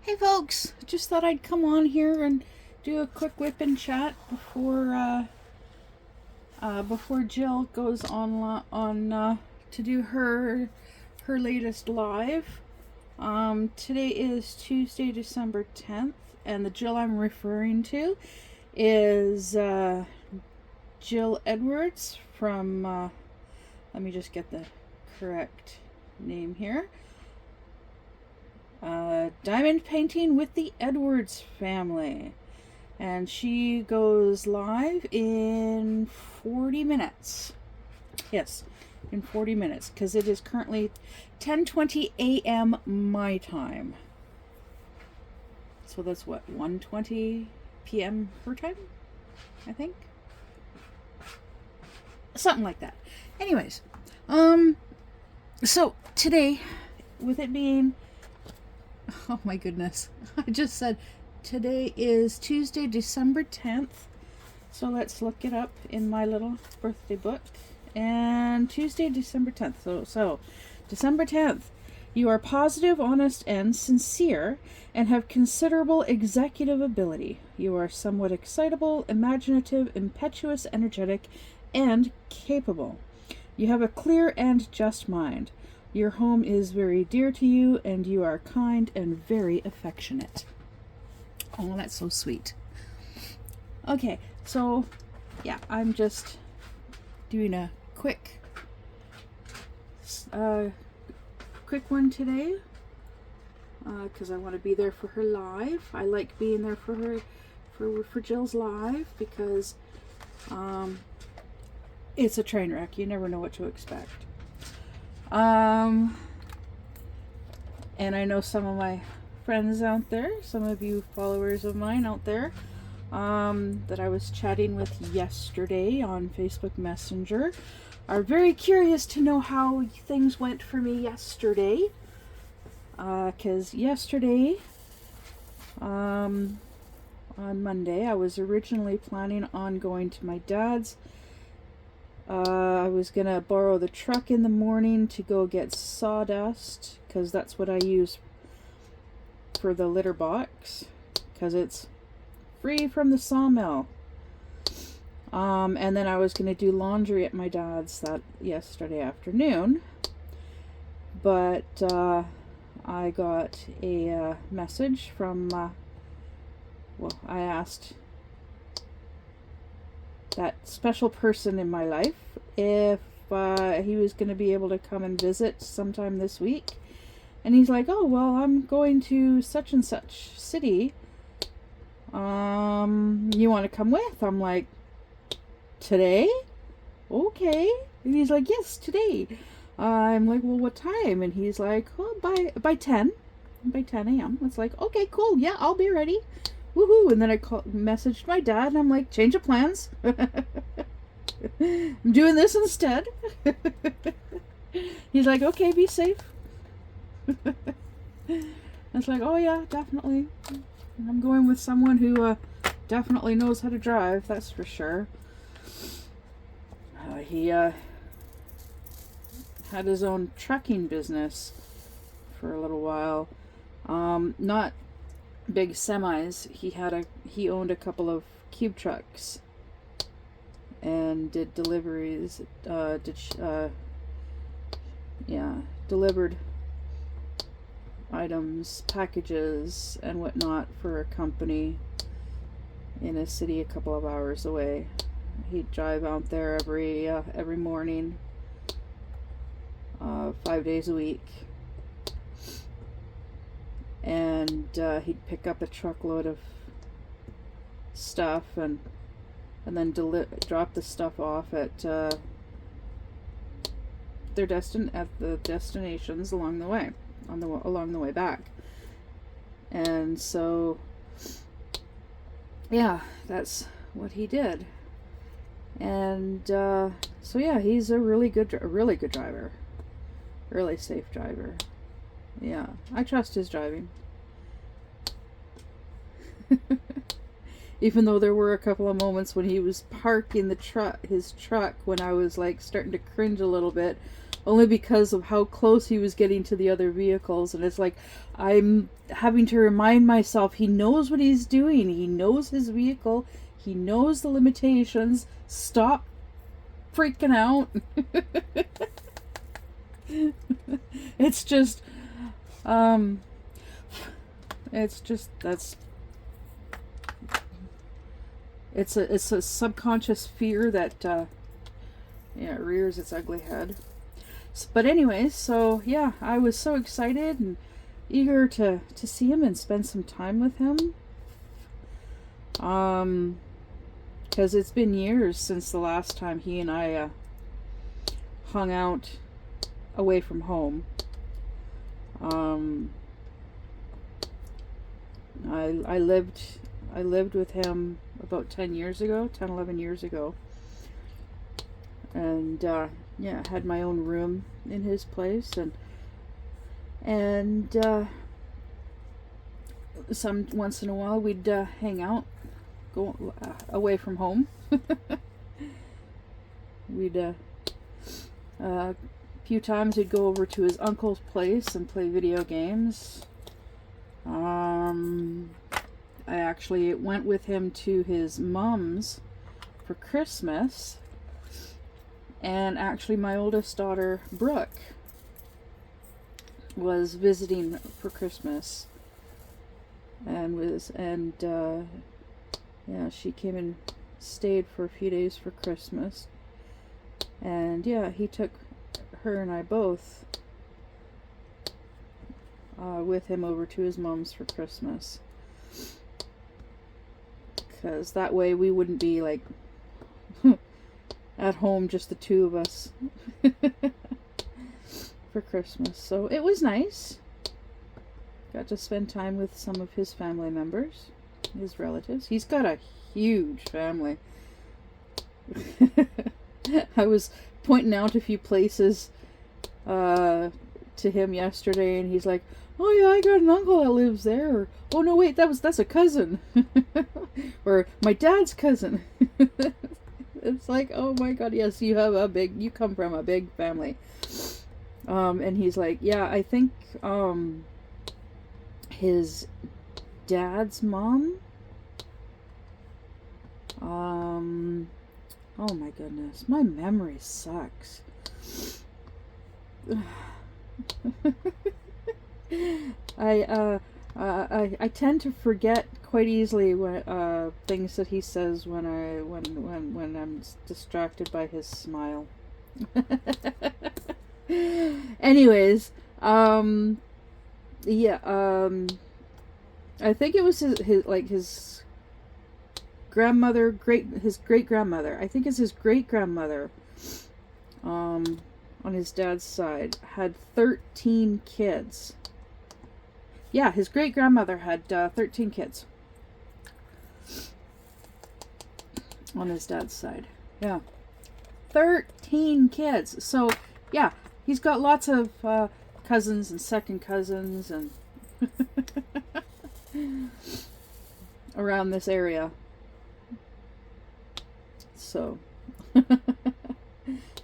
Hey folks, just thought I'd come on here and do a quick whip and chat before Jill goes on to do her latest live. Today is Tuesday, December 10th, and the Jill I'm referring to is Jill Edwards from let me just get the correct name here. Diamond Painting with the Edwards Family. And she goes live in 40 minutes. Yes, in 40 minutes, because it is currently 10:20 a.m. my time. So that's what, 1:20 p.m. her time, I think? Something like that. Anyways, so today, with it being, oh my goodness, I just said today is Tuesday, December 10th. So let's look it up in my little birthday book. And Tuesday, December 10th. So December 10th. You are positive, honest, and sincere, and have considerable executive ability. You are somewhat excitable, imaginative, impetuous, energetic, and capable. You have a clear and just mind. Your home is very dear to you, and you are kind and very affectionate. Oh, that's so sweet. Okay, so yeah, I'm just doing a quick one today because I want to be there for her live. I like being there for her for Jill's live because it's a train wreck. You never know what to expect. And I know some of my friends out there, some of you followers of mine out there, that I was chatting with yesterday on Facebook Messenger, are very curious to know how things went for me yesterday. Because yesterday, on Monday, I was originally planning on going to my dad's. I was gonna borrow the truck in the morning to go get sawdust, because that's what I use for the litter box, because it's free from the sawmill. And then I was gonna do laundry at my dad's that yesterday afternoon, but I got a message from I asked that special person in my life if he was going to be able to come and visit sometime this week. And he's like, oh, well, I'm going to such and such city. You want to come with? I'm like, today? Okay. And he's like, yes, today. I'm like, well, what time? And he's like, oh, by 10. By 10 a.m. It's like, okay, cool. Yeah, I'll be ready. Woohoo! And then I messaged my dad, and I'm like, change of plans. I'm doing this instead. He's like, okay, be safe. It's like, oh yeah, definitely. I'm going with someone who definitely knows how to drive, that's for sure. He had his own trucking business for a little while. Not big semis. He owned a couple of cube trucks and did deliveries. Delivered items, packages, and whatnot for a company in a city a couple of hours away. He'd drive out there every morning, 5 days a week. And he'd pick up a truckload of stuff and then drop the stuff off at the destinations along the way, along the way back. And so, yeah, that's what he did. And so yeah, he's a really good driver, really safe driver. Yeah, I trust his driving. Even though there were a couple of moments when he was parking his truck when I was like starting to cringe a little bit only because of how close he was getting to the other vehicles. And it's like, I'm having to remind myself, he knows what he's doing. He knows his vehicle. He knows the limitations. Stop freaking out. It's just, that's, it's a subconscious fear that, yeah, it rears its ugly head. But anyways, so yeah, I was so excited and eager to see him and spend some time with him. Because it's been years since the last time he and I hung out away from home. I lived with him about 10 years ago, 10, 11 years ago. And yeah, I had my own room in his place, and some once in a while we'd hang out, go away from home. We'd a few times we'd go over to his uncle's place and play video games. I actually went with him to his mom's for Christmas. And actually my oldest daughter, Brooke, was visiting for Christmas. And yeah, she came and stayed for a few days for Christmas. And yeah, he took her and I both with him over to his mom's for Christmas. Because that way we wouldn't be like at home, just the two of us for Christmas. So it was nice. Got to spend time with some of his family members, his relatives. He's got a huge family. I was pointing out a few places to him yesterday, and he's like, "Oh yeah, I got an uncle that lives there." Or, "Oh no, wait, that's a cousin." Or, "My dad's cousin." It's like, oh my god, yes, you come from a big family. And he's like, yeah, I think his dad's mom, oh my goodness, my memory sucks. I tend to forget quite easily when things that he says when I'm distracted by his smile. Anyways, yeah, I think it was his grandmother, his great grandmother. I think it's his great grandmother. On his dad's side, had 13 kids. Yeah, his great grandmother had 13 kids on his dad's side. Yeah, 13 kids. So yeah, he's got lots of cousins and second cousins and around this area. So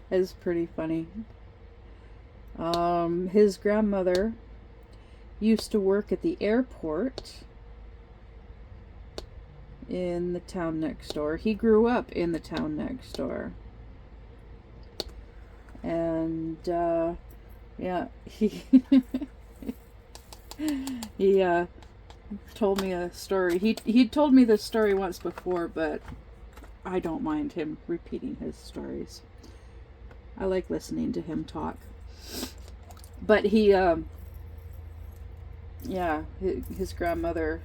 it's pretty funny. His grandmother used to work at the airport in the town next door. He grew up in the town next door. And yeah, he told me a story. He told me this story once before, but I don't mind him repeating his stories. I like listening to him talk. But he yeah, his grandmother,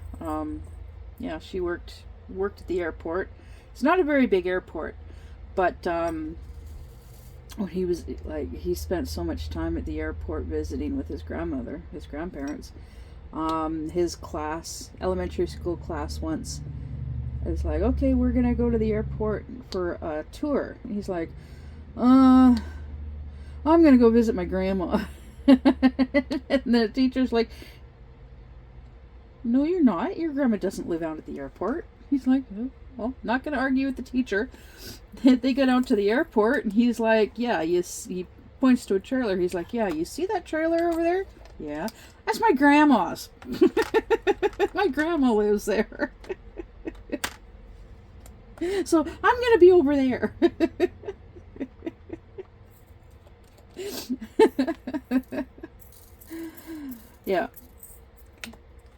yeah, she worked at the airport. It's not a very big airport, but when he was like, he spent so much time at the airport visiting with his grandmother, his grandparents. His class, elementary school class, once, it's like, okay, we're gonna go to the airport for a tour. And he's like, I'm gonna go visit my grandma. And the teacher's like, no, you're not. Your grandma doesn't live out at the airport. He's like, oh, well, not going to argue with the teacher. They go down to the airport, and he's like, yeah, he points to a trailer. He's like, yeah, you see that trailer over there? Yeah. That's my grandma's. My grandma lives there. So I'm going to be over there. Yeah.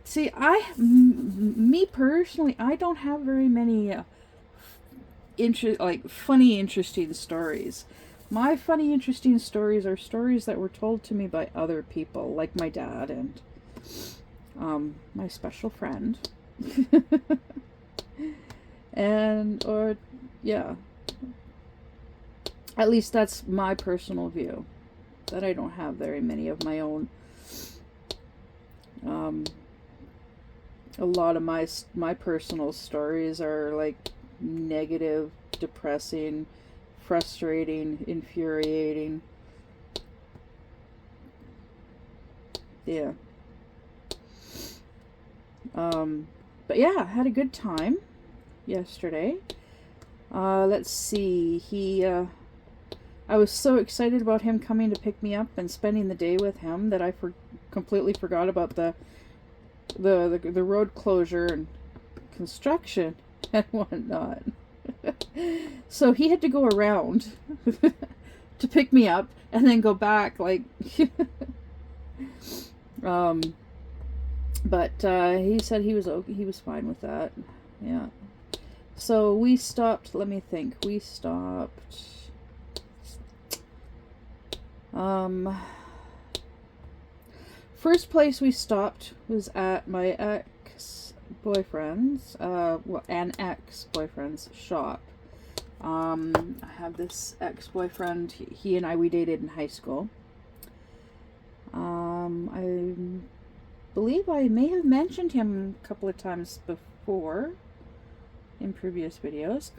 See, me personally, I don't have very many funny, interesting stories. My funny, interesting stories are stories that were told to me by other people, like my dad and my special friend. Yeah. At least that's my personal view. That I don't have very many of my own. A lot of my personal stories are like negative, depressing, frustrating, infuriating. Yeah. But yeah, I had a good time yesterday. Let's see. I was so excited about him coming to pick me up and spending the day with him that I completely forgot about the road closure and construction and whatnot. So he had to go around to pick me up and then go back, like. But he said he was fine with that. Yeah. So we stopped. Let me think. We stopped. First place we stopped was at my ex-boyfriend's, an ex-boyfriend's shop. I have this ex-boyfriend. He and we dated in high school. I believe I may have mentioned him a couple of times before in previous videos.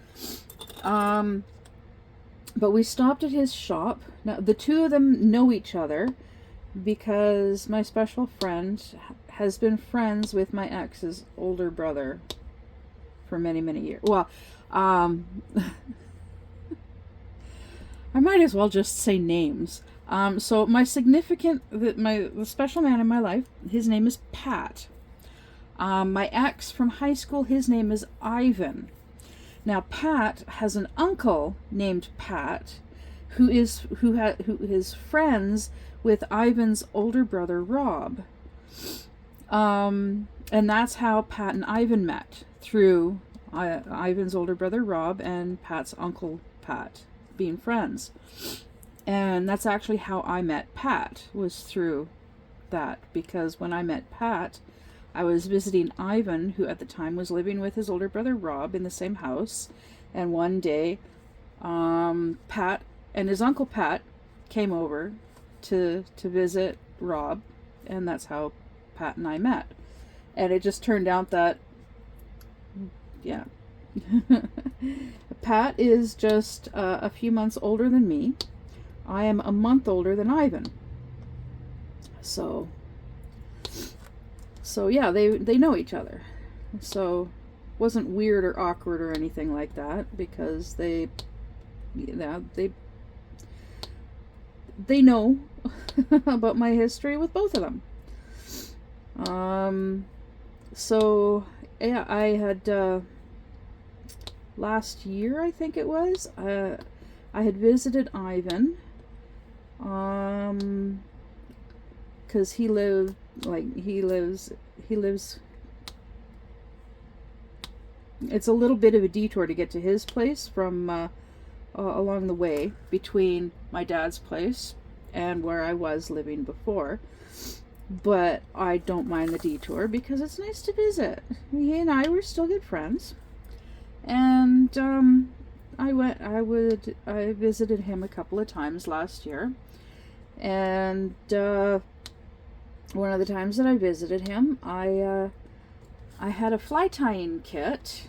But we stopped at his shop. Now, the two of them know each other because my special friend has been friends with my ex's older brother for many, many years. Well, I might as well just say names. So my the special man in my life, his name is Pat. My ex from high school, his name is Ivan. Now, Pat has an uncle named Pat, who is friends with Ivan's older brother Rob. And that's how Pat and Ivan met, through Ivan's older brother Rob and Pat's uncle Pat being friends. And that's actually how I met Pat, was through that, because when I met Pat, I was visiting Ivan, who at the time was living with his older brother Rob in the same house. And one day, Pat and his uncle Pat came over to visit Rob, and that's how Pat and I met. And it just turned out that, yeah, Pat is just a few months older than me. I am a month older than Ivan. So yeah, they know each other. So it wasn't weird or awkward or anything like that, because they know about my history with both of them. So yeah, I had last year, I think it was, I had visited Ivan, because he lives, it's a little bit of a detour to get to his place from along the way between my dad's place and where I was living before. But I don't mind the detour because it's nice to visit. He and I were still good friends. And I visited him a couple of times last year. And one of the times that I visited him, I had a fly tying kit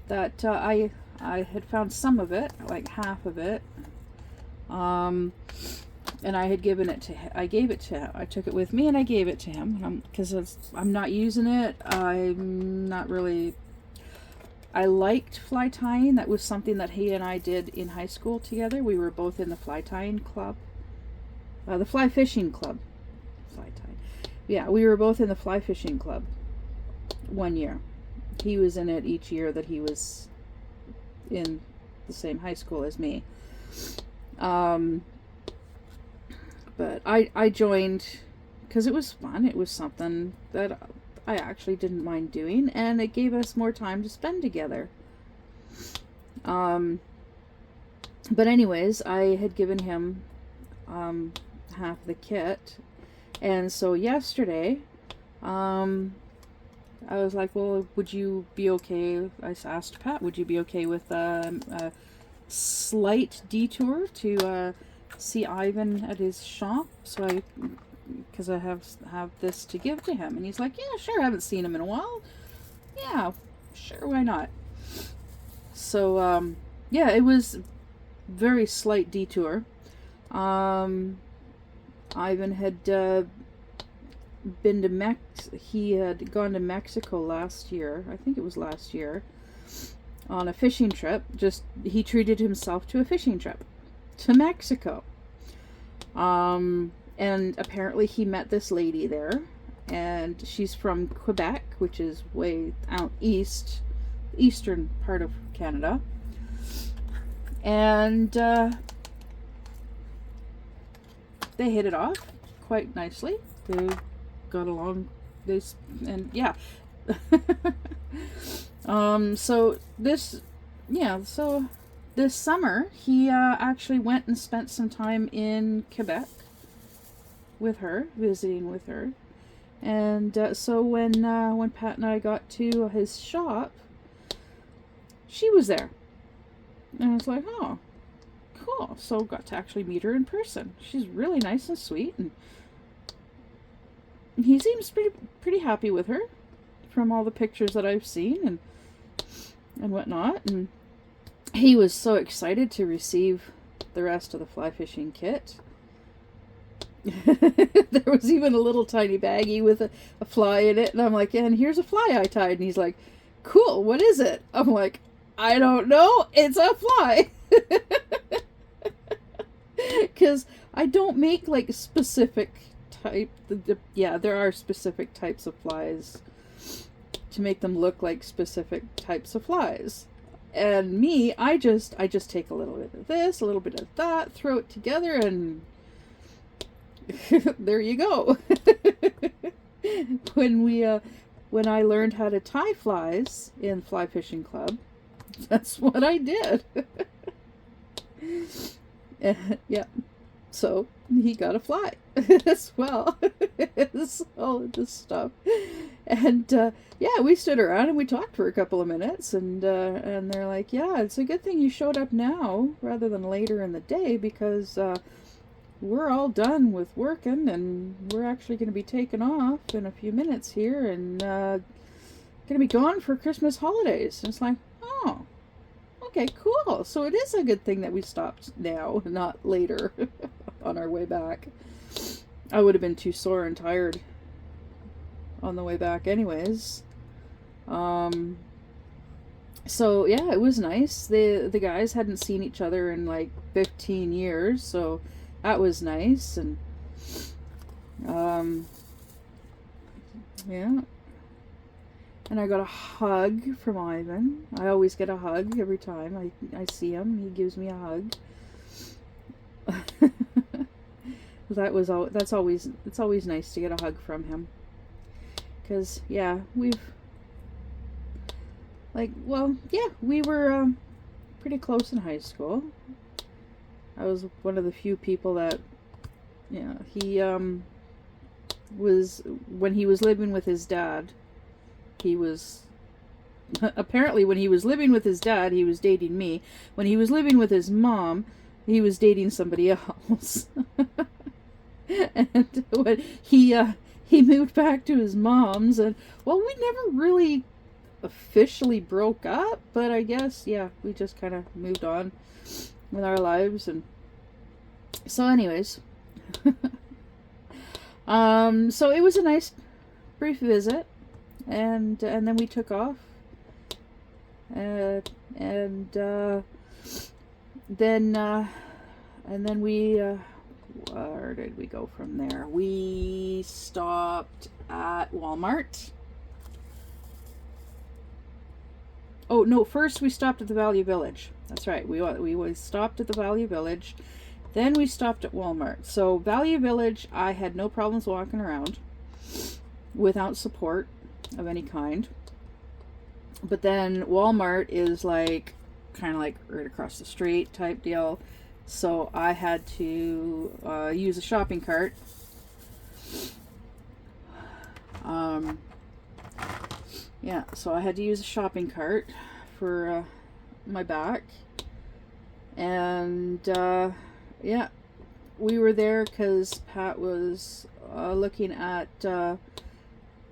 that I had found some of it, like half of it, and I had given it to him. I gave it to him. I took it with me and I gave it to him because I'm not using it. I'm not really. I liked fly tying. That was something that he and I did in high school together. We were both in the fly tying club. The fly fishing club. Fly tying. Yeah, we were both in the fly fishing club one year. He was in it each year that he was in the same high school as me. But I joined because it was fun. It was something that I actually didn't mind doing, and it gave us more time to spend together. But anyways, I had given him half the kit, and so yesterday, I was like, well, would you be okay? I asked Pat, would you be okay with a slight detour to see Ivan at his shop? So because I have this to give to him. And he's like, yeah, sure, I haven't seen him in a while. Yeah, sure, why not? So, yeah, it was very slight detour. Ivan had been to he had gone to Mexico last year. I think it was last year. On a fishing trip. He treated himself to a fishing trip to Mexico. And apparently he met this lady there, and she's from Quebec, which is way out east, eastern part of Canada. And they hit it off quite nicely. They got along. Yeah. So this summer he actually went and spent some time in Quebec with her, visiting with her. And so when Pat and I got to his shop, she was there. And I was like, oh, cool. So got to actually meet her in person. She's really nice and sweet, and he seems pretty happy with her from all the pictures that I've seen and whatnot. And he was so excited to receive the rest of the fly fishing kit. There was even a little tiny baggie with a fly in it, and I'm like, and here's a fly I tied. And he's like, cool, what is it? I'm like, I don't know, it's a fly. Because I don't make like specific type. Yeah, there are specific types of flies to make them look like specific types of flies. And me, I just take a little bit of this, a little bit of that, throw it together, and there you go. When I learned how to tie flies in Fly Fishing Club, that's what I did. Yeah. So he got a fly as well. All of this stuff. And yeah, we stood around and we talked for a couple of minutes, and they're like, yeah, it's a good thing you showed up now rather than later in the day, because we're all done with working, and we're actually going to be taking off in a few minutes here, and going to be gone for Christmas holidays. And it's like, oh, okay, cool. So it is a good thing that we stopped now, not later on our way back. I would have been too sore and tired on the way back anyways. So yeah, it was nice. The guys hadn't seen each other in like 15 years, so that was nice. And yeah, and I got a hug from Ivan. I always get a hug every time I see him. He gives me a hug. It's always nice to get a hug from him. Because, yeah, we were pretty close in high school. I was one of the few people that, yeah, he was, when he was living with his dad, apparently when he was living with his dad, he was dating me. When he was living with his mom, he was dating somebody else. And when he moved back to his mom's, and well, we never really officially broke up, but I guess, yeah, we just kind of moved on with our lives. And so anyways, so it was a nice brief visit, and then we took off And then we where did we go from there? We stopped at Walmart. Oh no, first we stopped at the Value Village. That's right. We stopped at the Value Village. Then we stopped at Walmart. So Value Village, I had no problems walking around without support of any kind. But then Walmart is like kind of like right across the street type deal. So I had to use a shopping cart. Yeah, so I had to use a shopping cart for my back. And yeah, we were there because Pat was looking at, well,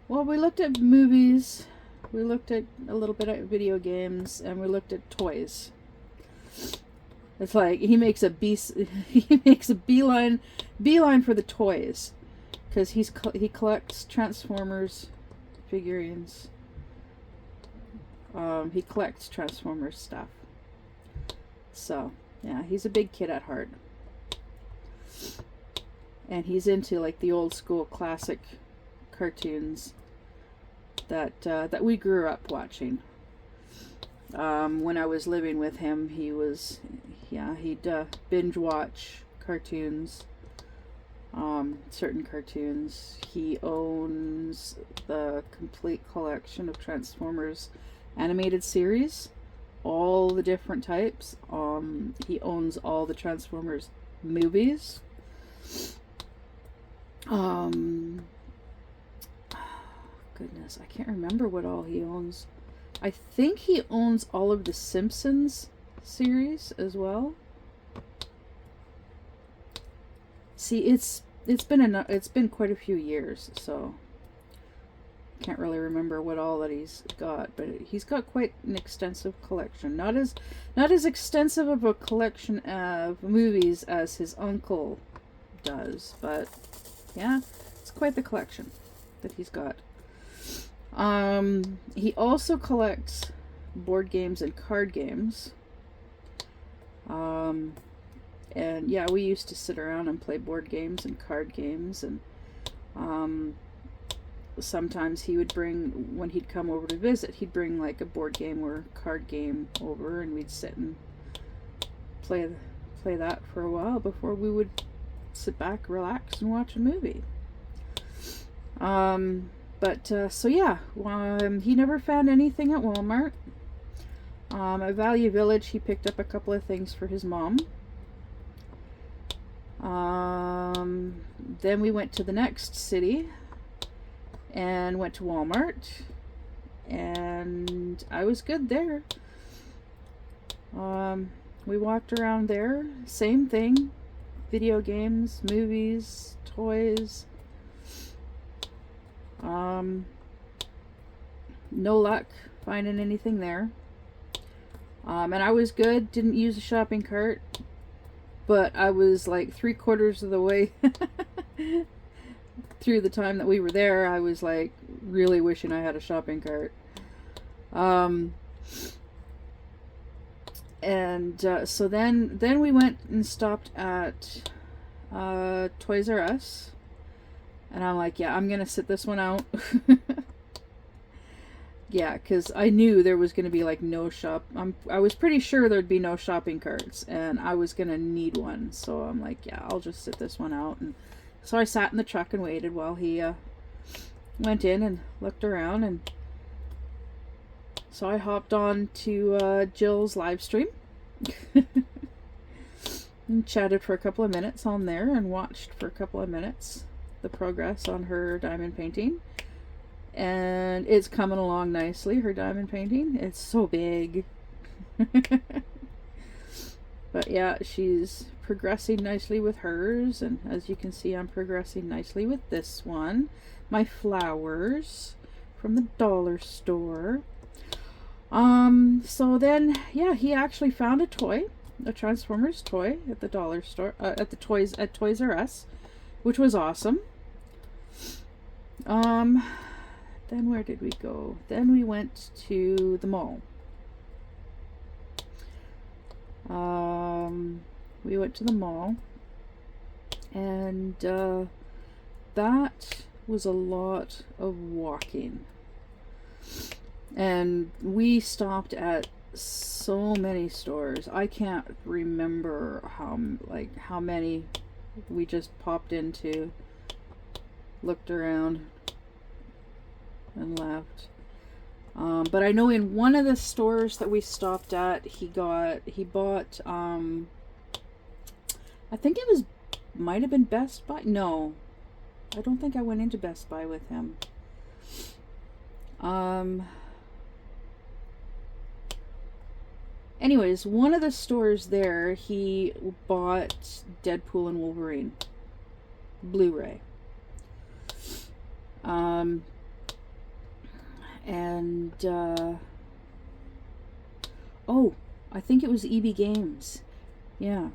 we looked at movies, we looked at a little bit at video games, and we looked at toys. It's like he makes a beeline for the toys, because he collects Transformers figurines. He collects Transformers stuff. So yeah, he's a big kid at heart, and he's into like the old school classic cartoons that we grew up watching. When I was living with him, he'd binge watch cartoons, certain cartoons. He owns the complete collection of Transformers animated series, all the different types. He owns all the Transformers movies. Goodness, I can't remember what all he owns. I think he owns all of the Simpsons series as well. See, it's been quite a few years, so can't really remember what all that he's got, but he's got quite an extensive collection. Not as extensive of a collection of movies as his uncle does, but yeah, it's quite the collection that he's got. He also collects board games and card games. And yeah, we used to sit around and play board games and card games, and sometimes he would bring, when he'd come over to visit, he'd bring like a board game or card game over, and we'd sit and play that for a while before we would sit back, relax, and watch a movie. So yeah, he never found anything at Walmart. At Value Village, he picked up a couple of things for his mom. Then we went to the next city and went to Walmart, and I was good there. We walked around there, same thing, video games, movies, toys. No luck finding anything there. And I was good, didn't use a shopping cart, but I was like 3/4 of the way through the time that we were there. I was like really wishing I had a shopping cart. So then we went and stopped at Toys R Us, and I'm like, yeah, I'm gonna sit this one out. Yeah, because I knew there was going to be like no I was pretty sure there'd be no shopping carts, and I was going to need one. So I'm like, yeah, I'll just sit this one out. And so I sat in the truck and waited while he went in and looked around. And so I hopped on to Jill's live stream and chatted for a couple of minutes on there, and watched for a couple of minutes the progress on her diamond painting. And it's coming along nicely, her diamond painting. It's so big. But yeah, she's progressing nicely with hers, and as you can see, I'm progressing nicely with this one. My flowers from the dollar store. So then, yeah, he actually found a toy, a Transformers toy at the dollar store, at Toys R Us, which was awesome. Then where did we go? Then we went to the mall. We went to the mall, and that was a lot of walking. And we stopped at so many stores. I can't remember how many we just popped into, looked around, and left. But I know in one of the stores that we stopped at, he bought, I think it might have been Best Buy. No, I don't think I went into Best Buy with him. Anyways, one of the stores there, he bought Deadpool and Wolverine Blu-ray. Oh, I think it was EB Games. Yeah.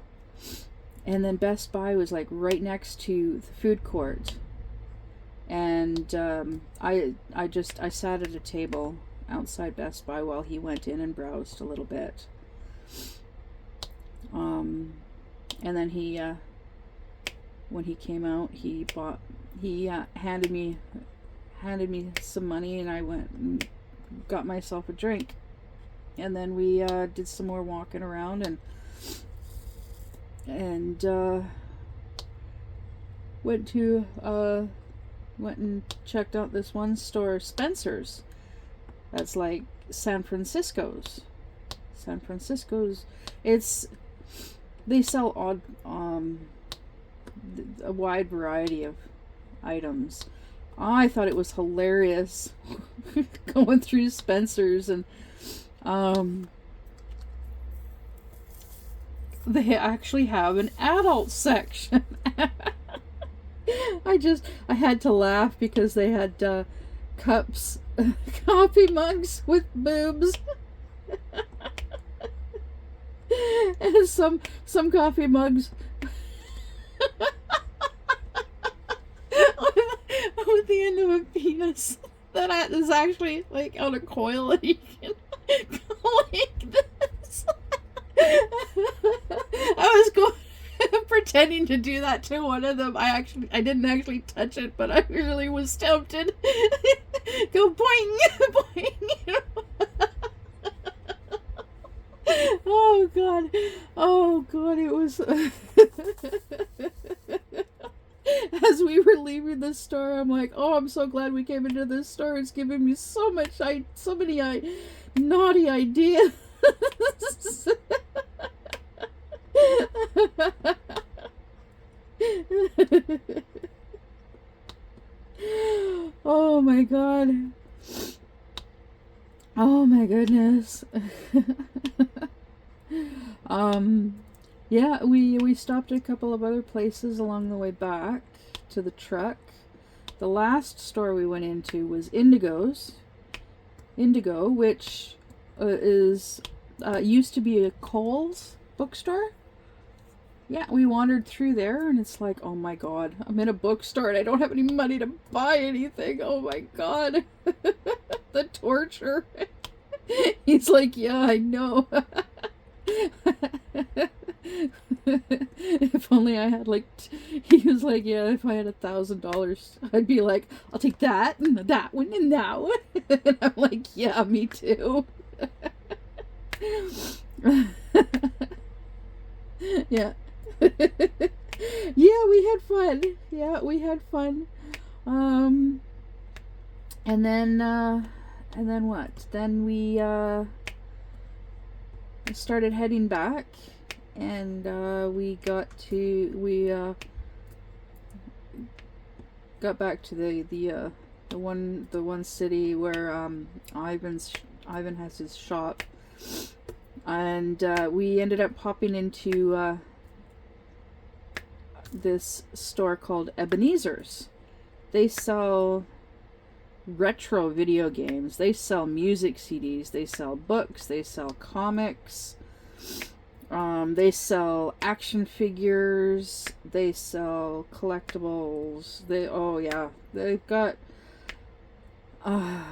And then Best Buy was like right next to the food court. And I sat at a table outside Best Buy while he went in and browsed a little bit. And then he, when he came out, he handed me some money, and I went and got myself a drink. And then we did some more walking around, and went and checked out this one store, Spencer's. That's like San Francisco's. They sell a wide variety of items. I thought it was hilarious going through Spencer's, and they actually have an adult section. I had to laugh because they had cups, coffee mugs with boobs. And some coffee mugs with the end of a penis that is actually like on a coil, and you can go like this. I was pretending to do that to one of them. I didn't actually touch it, but I really was tempted. Go boing, boing. Oh god, it was. As we were leaving the store, I'm like, oh, I'm so glad we came into this store. It's giving me so many naughty ideas. Oh my god. Oh my goodness. Yeah, we stopped at a couple of other places along the way back to the truck. The last store we went into was Indigo, which is used to be a Kohl's bookstore. Yeah, we wandered through there, and it's like, oh my god, I'm in a bookstore and I don't have any money to buy anything. Oh my god. The torture. He's like, yeah, I know. If only I had he was like, yeah, if I had $1,000, I'd be like, I'll take that and that one and that one. And I'm like, yeah, me too. Yeah. Yeah, we had fun. And then what? Then we started heading back, and we got back to the one city where Ivan has his shop, and we ended up popping into this store called Ebenezer's. They sell retro video games, they sell music CDs, they sell books, they sell comics, they sell action figures, they sell collectibles, they've got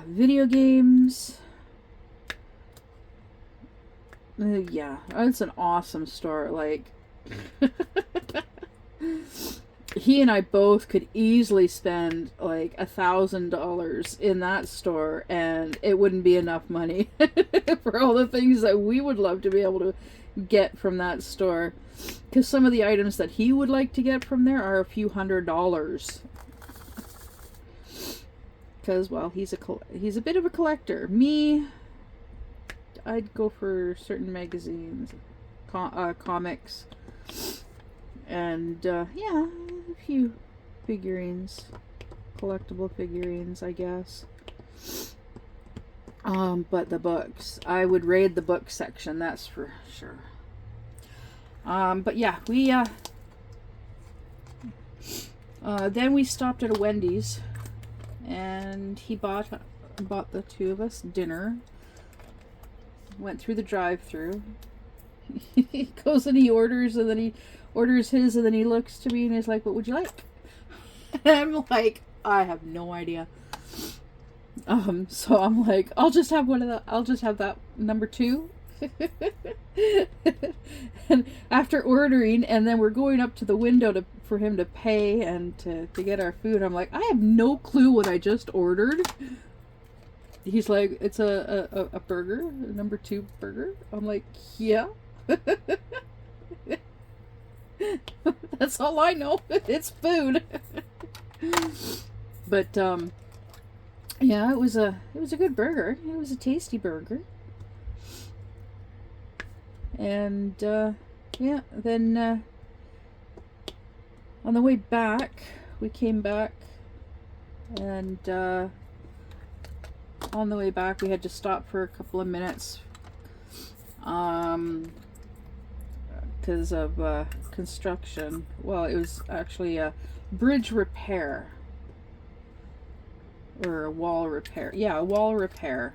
video games, Yeah, it's an awesome store. Like, he and I both could easily spend like $1,000 in that store, and it wouldn't be enough money for all the things that we would love to be able to get from that store. Because some of the items that he would like to get from there are a few $100s. Because, well, he's a bit of a collector. Me, I'd go for certain magazines, comics, and yeah, a few figurines, collectible figurines, I guess. But the books, I would raid the book section, that's for sure. But yeah, we then we stopped at a Wendy's, and he bought the two of us dinner. Went through the drive-through. He goes and he orders, and then he orders his, and then he looks to me and he's like, "What would you like?" And I'm like, I have no idea. So I'm like, I'll just have that number 2. And after ordering, and then we're going up to the window for him to pay and to get our food, I'm like, I have no clue what I just ordered. He's like, it's a burger, a number 2 burger. I'm like, yeah. That's all I know. It's food. But yeah, it was a good burger. It was a tasty burger. And yeah, then on the way back, we came back, and on the way back we had to stop for a couple of minutes because of construction. Well, it was actually a bridge repair, or a wall repair. Yeah, a wall repair.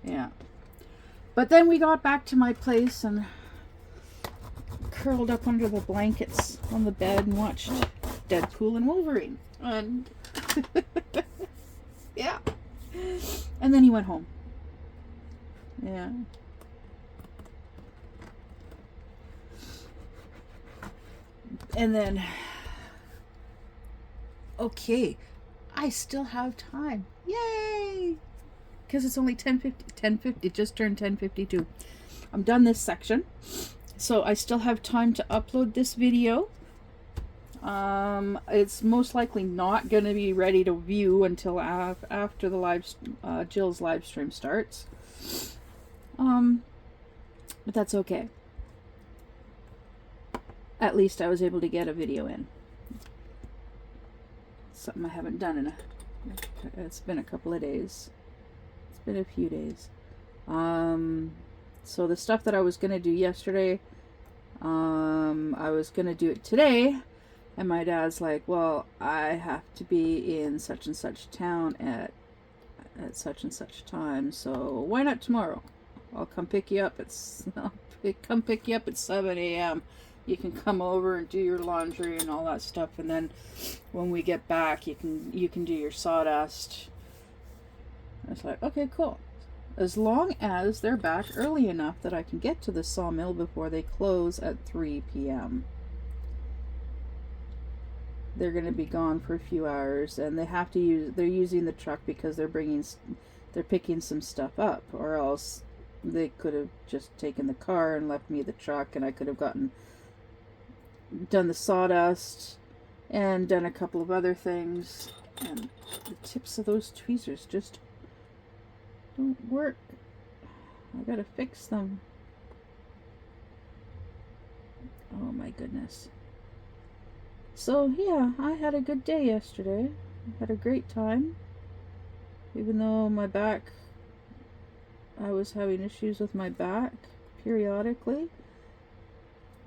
Yeah. But then we got back to my place and curled up under the blankets on the bed and watched Deadpool and Wolverine. And yeah. And then he went home. Yeah. And then, okay, I still have time. Yay! Because it's only 10:50, just turned 10:52. I'm done this section, so I still have time to upload this video. It's most likely not going to be ready to view until after the Jill's live stream starts. But that's okay. At least I was able to get a video in. Something I haven't done it's been a couple of days. It's been a few days. So the stuff that I was going to do yesterday, I was going to do it today, and my dad's like, well, I have to be in such and such town at such and such time, so why not tomorrow? I'll come pick you up at 7 a.m. You can come over and do your laundry and all that stuff, and then when we get back, you can do your sawdust. I was like, okay, cool. As long as they're back early enough that I can get to the sawmill before they close at 3 p.m. They're going to be gone for a few hours, and they're using the truck because they're picking some stuff up, or else they could have just taken the car and left me the truck, and I could have done the sawdust and done a couple of other things. And the tips of those tweezers just don't work. I gotta fix them. Oh my goodness. So yeah, I had a good day yesterday. I had a great time. Even though I was having issues with my back periodically.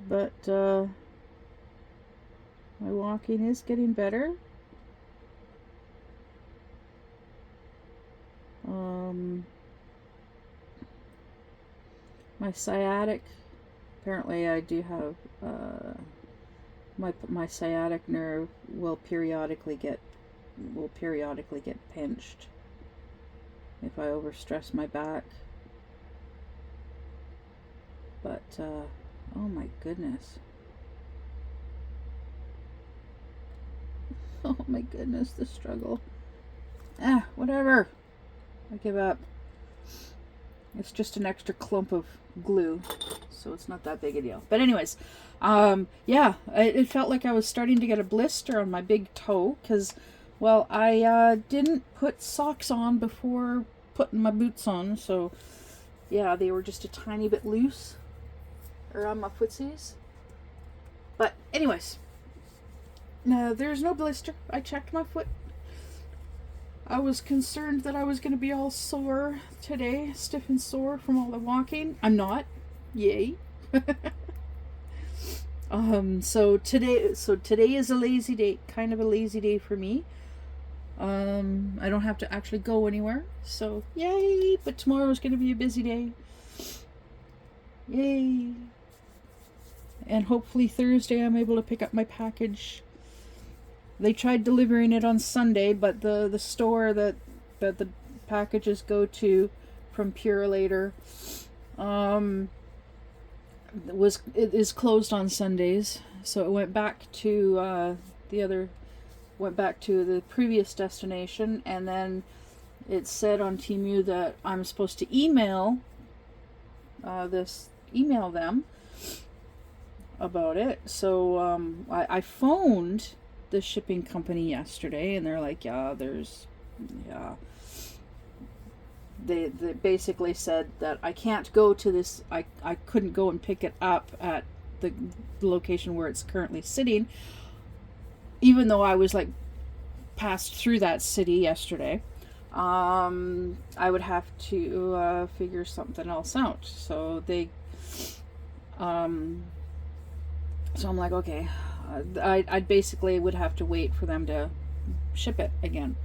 But my walking is getting better. My sciatic, apparently I do have, my sciatic nerve will periodically get pinched if I overstress my back. But, oh my goodness. Oh my goodness, the struggle. Whatever. I give up. It's just an extra clump of glue, so it's not that big a deal. But anyways, yeah, it felt like I was starting to get a blister on my big toe because, well, I didn't put socks on before putting my boots on, so yeah, they were just a tiny bit loose around my footsies. But anyways, no, there's no blister. I checked my foot. I was concerned that I was going to be all sore today, stiff and sore from all the walking. I'm not. Yay. So today is a lazy day, kind of a lazy day for me. I don't have to actually go anywhere, so yay, but tomorrow is going to be a busy day. Yay. And hopefully Thursday I'm able to pick up my package. They tried delivering it on Sunday, but the store that the packages go to from Purelator is closed on Sundays, so it went back to the previous destination, and then it said on Temu that I'm supposed to email them about it. So I phoned the shipping company yesterday, and they're like, they basically said that I can't go to this, I couldn't go and pick it up at the location where it's currently sitting, even though I was like passed through that city yesterday. I would have to figure something else out. So so I'm like, okay, I basically would have to wait for them to ship it again.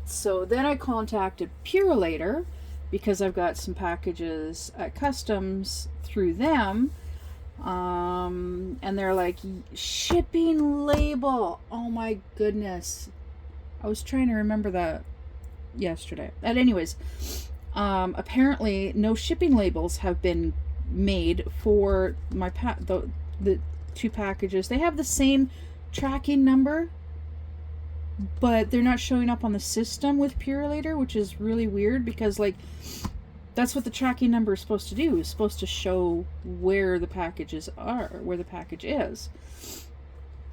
So then I contacted Purelator because I've got some packages at customs through them. And they're like, shipping label. Oh my goodness. I was trying to remember that yesterday. But anyways, apparently no shipping labels have been made for my the two packages. They have the same tracking number, but they're not showing up on the system with Purelator, which is really weird because, like, that's what the tracking number is supposed to do. It's supposed to show where the packages are, where the package is.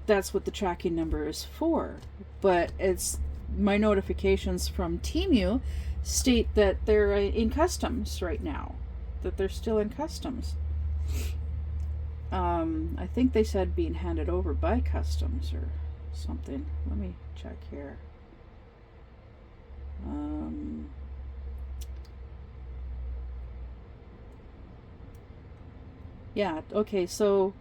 That's what the tracking number is for. But it's my notifications from Temu state that they're in customs right now, that they're still in customs. I think they said being handed over by customs or something. Let me check here. Yeah, okay, so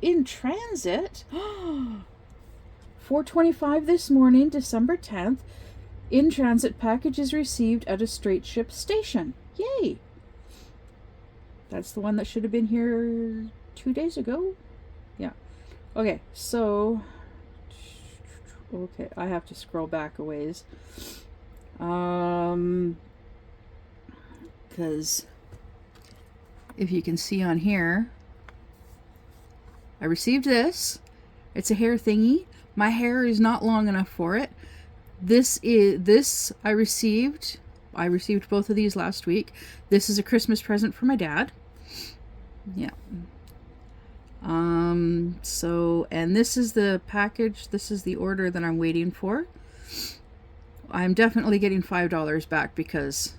in transit. 4:25 this morning, December 10th. In transit packages received at a straight ship station. Yay! That's the one that should have been here 2 days ago. Yeah. Okay, so okay, I have to scroll back a ways. Because if you can see on here, I received this. It's a hair thingy. My hair is not long enough for it. I received both of these last week. This is a Christmas present for my dad. Yeah. So, and this is the package. This is the order that I'm waiting for. I'm definitely getting $5 back because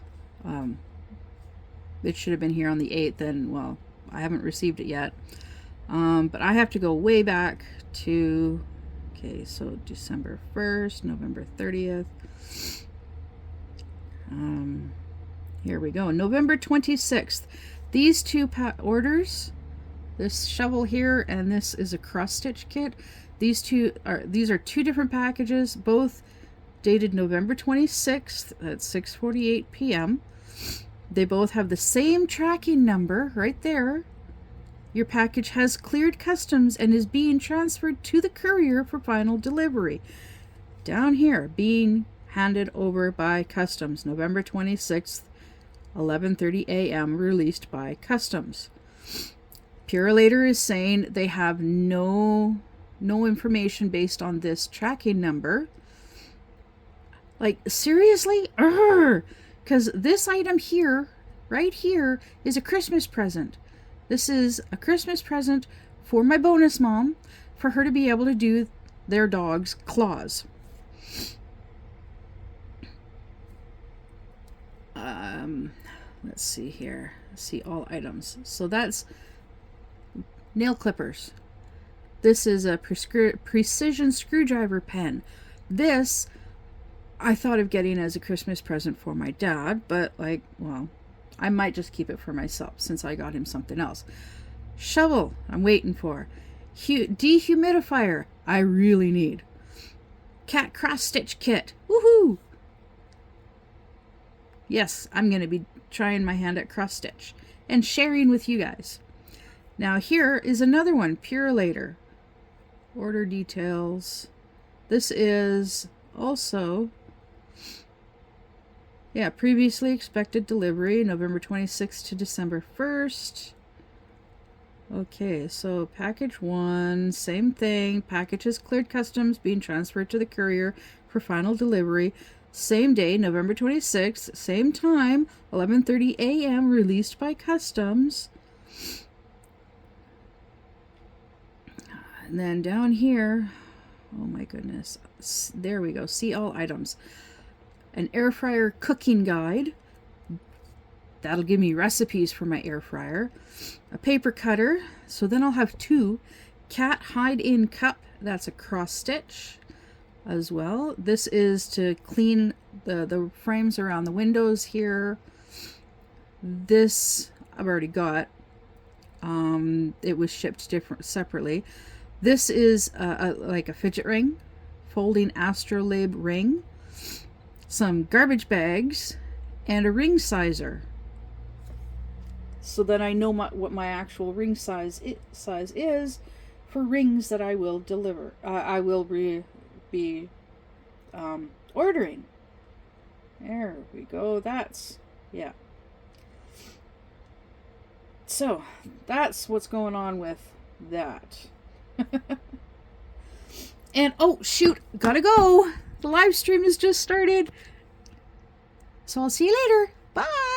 it should have been here on the 8th, and well, I haven't received it yet. But I have to go way back to, okay, so December 1st, November 30th. Here we go. November 26th. These two orders, this shovel here and this is a cross stitch kit. These are two different packages, both dated November 26th at 6:48 p.m. They both have the same tracking number right there. Your package has cleared customs and is being transferred to the courier for final delivery. Down here, being handed over by customs, November 26th, 11:30 a.m. released by Customs. Purelator is saying they have no information based on this tracking number. Like, seriously? Because this item here, right here, is a Christmas present. This is a Christmas present for my bonus mom, for her to be able to do their dog's claws. Let's see here. See all items. So that's nail clippers. This is a precision screwdriver pen. This I thought of getting as a Christmas present for my dad, but like, well, I might just keep it for myself since I got him something else. Shovel, I'm waiting for. Dehumidifier, I really need. Cat cross stitch kit, woohoo! Yes, I'm going to be trying my hand at cross stitch and sharing with you guys. Now here is another one, Purelator. Order details. This is also, yeah, previously expected delivery, November 26th to December 1st. Okay, so package 1, same thing. Package has cleared customs, being transferred to the courier for final delivery. Same day, November 26th, same time, 11:30 a.m. released by customs. And then down here, oh my goodness, there we go, see all items. An air fryer cooking guide. That'll give me recipes for my air fryer. A paper cutter, so then I'll have 2. Cat hide-in cup, that's a cross stitch as well. This is to clean the frames around the windows here. This I've already got. It was shipped separately. This is like a fidget ring, folding astrolabe ring, some garbage bags, and a ring sizer. So that I know what my actual ring size is for rings that I will deliver. I will be ordering. There we go. That's, yeah. So that's what's going on with that. And oh shoot, gotta go. The live stream has just started. So I'll see you later. Bye.